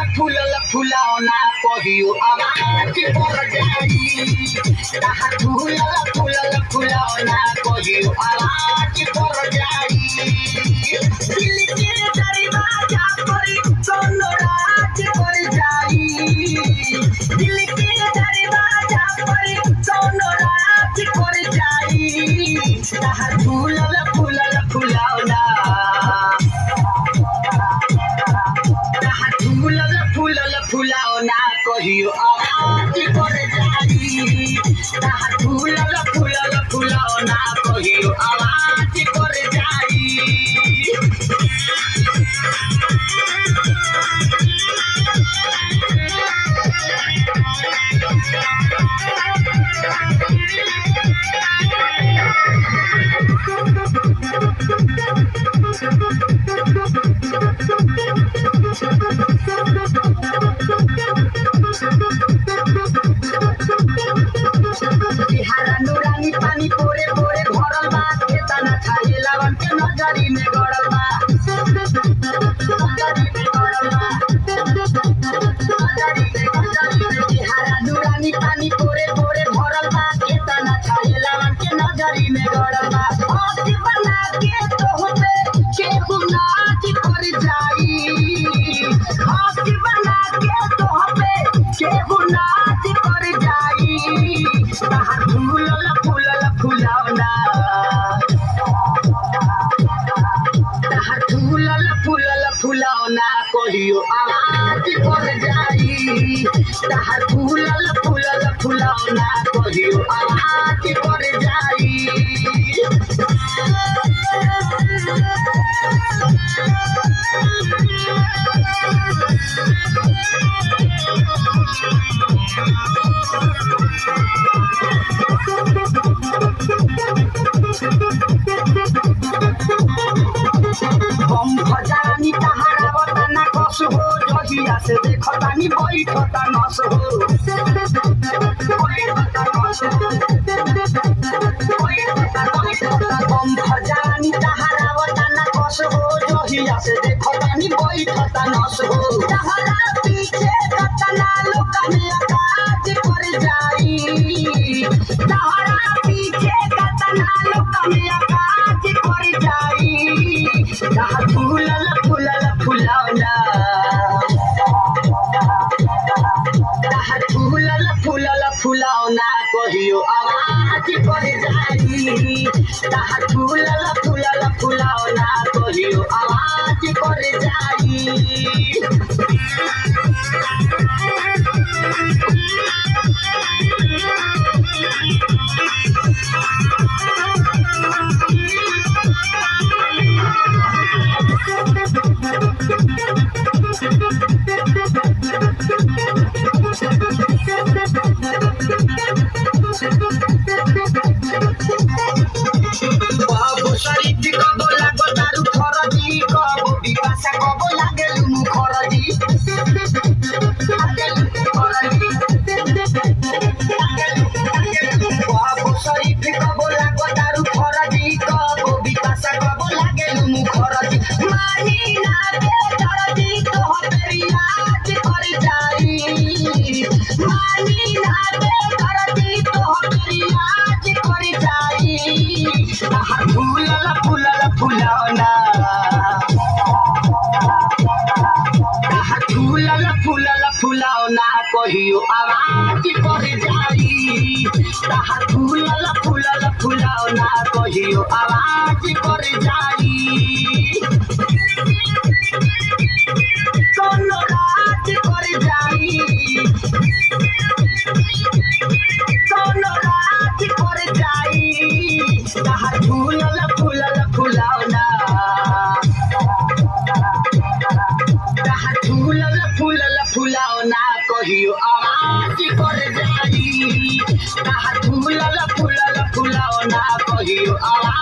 फुलौना कहियो आवाज पर जाई फुलौना कहियो आवाज पर जाई दिल के दरवाजा पर कोनो राज कर जाई दिल के दरवाजा पर कोनो राज कर जाई फुलौना फुलौना कहियो आवाज पर जाई फुलौना कहियो आवाज पर जाई नूरानी पानी पोरे पोरे भरल बा केतना छाये लावन के नजरी में गड़ल बा नूरानी पानी पोरे पोरे भरल बा केतना छाये लावन के नजरी में गड़ल बा हाथ बना के तोहपे केहू नाच कर जाई हाथ बना के तोहपे केहू नाच कर जाई फुलौना कहियो आवाज पर जाई फुलौना कहियो आवाज पर जाई हम भजानी तहारा वतना कस हो जहिया से देखतानी बैठता नस हो हम भजानी तहारा वतना कस हो जहिया से देखतानी बैठता नस हो तहारा पीछे कतना लोग में काज कर जाई तहारा पीछे कतना लोग में काज कर जाई फुलौना कहियो आवाज पर जाई फुलौना कहियो आवाज पर जाई बाबू शरीफ कबो लागो दारू खरजी कबो विकासा कबो लागे लुमु खरजी बाबू शरीफ कबो लागो दारू खरजी कबो विकासा कबो लागे लुमु खरजी मानी ना दे खरजी तो तेरी याद कर जाई मानी ना दे खरजी तो तेरी याद कर जाई फुलौना कहियो आवाज पर जाई फुलौना कहियो आवाज पर जाई कोनो राज कर जाई कोनो राज कर जाई आवाज